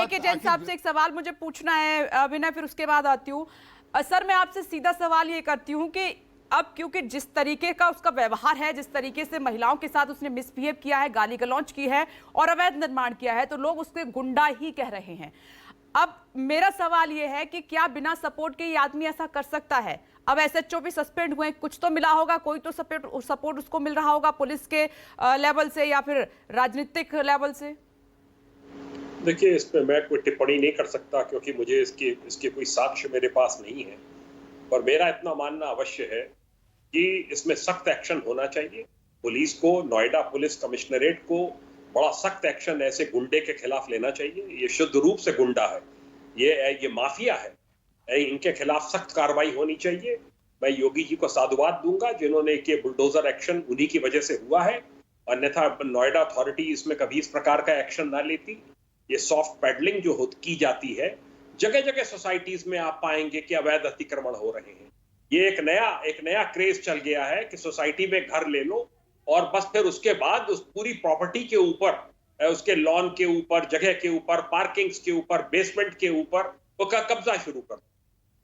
देखिए जैन साहब से एक सवाल मुझे पूछना है विनय, फिर उसके बाद आती हूँ। सर मैं आपसे सीधा सवाल ये करती हूँ कि अब क्योंकि जिस तरीके का उसका व्यवहार है, जिस तरीके से महिलाओं के साथ उसने मिसबिहेव किया है, गाली गलौज की है और अवैध निर्माण किया है, तो लोग उसके गुंडा ही कह रहे हैं। अब मेरा सवाल ये है कि क्या बिना सपोर्ट के ये आदमी ऐसा कर सकता है? अब एसएचओ भी सस्पेंड हुए, कुछ तो मिला होगा, कोई तो सपोर्ट उसको मिल रहा होगा पुलिस के लेवल से या फिर राजनीतिक लेवल से। देखिए, इस पे मैं कोई टिप्पणी नहीं कर सकता क्योंकि मुझे इसके कोई साक्ष्य मेरे पास नहीं है, और मेरा इतना मानना अवश्य है कि इसमें सख्त एक्शन होना चाहिए। पुलिस को, नोएडा पुलिस कमिश्नरेट को बड़ा सख्त एक्शन ऐसे गुंडे के खिलाफ लेना चाहिए। ये शुद्ध रूप से गुंडा है, ये माफिया है, इनके खिलाफ सख्त कार्रवाई होनी चाहिए। मैं योगी जी को साधुवाद दूंगा जिन्होंने ये बुलडोजर एक्शन उन्हीं की वजह से हुआ है, अन्यथा नोएडा अथॉरिटी इसमें कभी इस प्रकार का एक्शन ना लेती। ये सॉफ्ट पैडलिंग जो की जाती है, जगह जगह सोसाइटीज में आप पाएंगे कि अवैध अतिक्रमण हो रहे हैं। ये एक नया क्रेज चल गया है कि सोसाइटी में घर ले लो और बस फिर उसके बाद उस पूरी प्रॉपर्टी के ऊपर, उसके लॉन के ऊपर, जगह के ऊपर, पार्किंग्स के ऊपर, बेसमेंट के ऊपर वो कब्जा शुरू कर।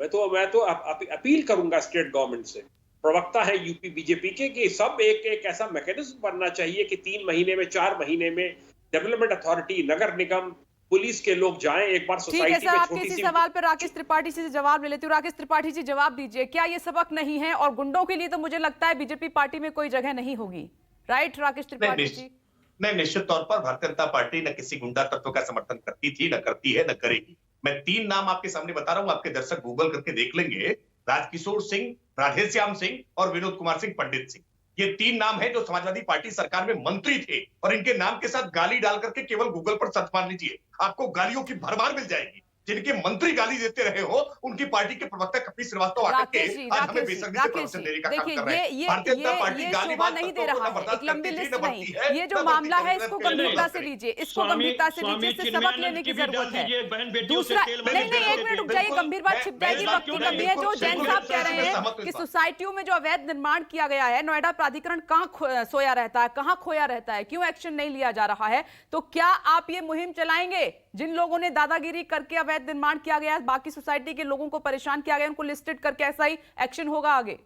मैं तो अपील करूंगा स्टेट गवर्नमेंट से, प्रवक्ता है यूपी बीजेपी के, कि सब एक ऐसा मैकेनिज्म बनना चाहिए कि 3 महीने में, 4 महीने में डेवलपमेंट अथॉरिटी, नगर निगम, पुलिस के लोग जाएं एक बार सोसाइटी में। आपके इसी सवाल पर राकेश त्रिपाठी से जवाब ले लेती हूँ। राकेश त्रिपाठी जी जवाब दीजिए, क्या ये सबक नहीं है? और गुंडों के लिए तो मुझे लगता है बीजेपी पार्टी में कोई जगह नहीं होगी, राइट राकेश त्रिपाठी जी? नहीं, निश्चित तौर पर भारतीय जनता पार्टी न किसी गुंडा तत्व का समर्थन करती थी, न करती है, न करेगी। मैं 3 नाम आपके सामने बता रहा हूं, आपके दर्शक गूगल करके देख लेंगे। राजकिशोर सिंह, राधेश्याम सिंह और विनोद कुमार सिंह पंडित सिंह। ये 3 नाम हैं जो समाजवादी पार्टी सरकार में मंत्री थे, और इनके नाम के साथ गाली डाल करके केवल गूगल पर सर्च मार लीजिए, आपको गालियों की भरमार मिल जाएगी। जिनके मंत्री गाली देते रहे हो, उनकी पार्टी के प्रवक्ता कपिल श्रीवास्तव आकर के आज हमें बेसब्री से प्रवचन देने का काम कर रहे हैं। भारतीय जनता पार्टी गालीबाज नहीं दे रहा है, एक लंबी लिस्ट नहीं। ये जो मामला है इसको गंभीरता से लीजिए, इसको गंभीरता से लीजिए, इससे सबक लेने की जरूरत है। दूसरा, नहीं 1 मिनट रुक जाइए, गंभीर बात छिप जाएगी, वक्त की कमी है। जो जैन साहब कह रहे हैं कि सोसाइटियों में जो अवैध निर्माण किया गया है, नोएडा प्राधिकरण कहां सोया रहता है, कहां खोया रहता है, क्यों एक्शन नहीं लिया जा रहा है? तो क्या आप ये मुहिम चलाएंगे? जिन लोगों ने दादागिरी करके अवैध निर्माण किया गया, बाकी सोसाइटी के लोगों को परेशान किया गया, उनको लिस्टेड करके ऐसा ही एक्शन होगा आगे?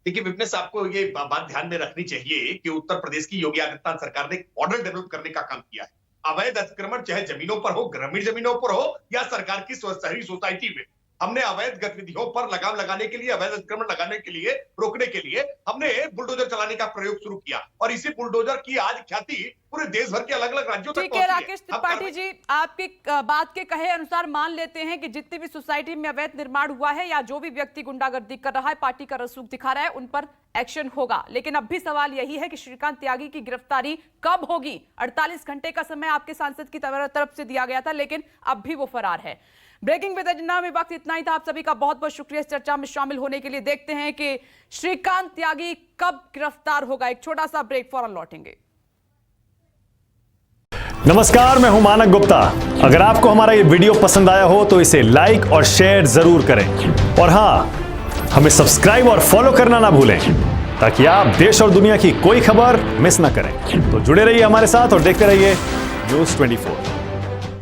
देखिए विपनेश, आपको ये बात ध्यान में रखनी चाहिए कि उत्तर प्रदेश की योगी आदित्यनाथ सरकार ने एक मॉडल डेवलप करने का काम किया है। अवैध अतिक्रमण चाहे जमीनों पर हो, ग्रामीण जमीनों पर हो या सरकार की शहरी सोसाइटी में, हमने अवैध गतिविधियों पर लगाम लगाने के लिए, अवैध अतिक्रमण लगाने के लिए, रोकने के लिए हमने बुलडोजर चलाने का प्रयोग शुरू किया, और इसी बुलडोजर की आज ख्याति पूरे देश भर के अलग अलग राज्यों तक पहुंची है। राकेश त्रिपाठी जी, आपकी बात के कहे अनुसार मान लेते हैं कि जितनी भी सोसाइटी में अवैध निर्माण हुआ है या जो भी व्यक्ति गुंडागर्दी कर रहा है, पार्टी का रसूख दिखा रहा है, उन पर एक्शन होगा। लेकिन अब भी सवाल यही है कि श्रीकांत त्यागी की गिरफ्तारी कब होगी? 48 घंटे का समय आपके सांसद की तरफ से दिया गया था, लेकिन अब भी वो फरार है। ब्रेकिंग विद एजेंडा में वक्त इतना ही था। आप सभी का बहुत बहुत शुक्रिया इस चर्चा में शामिल होने के लिए। देखते हैं कि श्रीकांत त्यागी कब गिरफ्तार होगा। एक छोटा सा ब्रेक, फौरन लौटेंगे। नमस्कार, मैं हूं मानक गुप्ता। अगर आपको हमारा ये वीडियो पसंद आया हो तो इसे लाइक और शेयर जरूर करें, और हां, हमें सब्सक्राइब और फॉलो करना ना भूलें ताकि आप देश और दुनिया की कोई खबर मिस ना करें। तो जुड़े रहिए हमारे साथ और देखते रहिए न्यूज़ 24।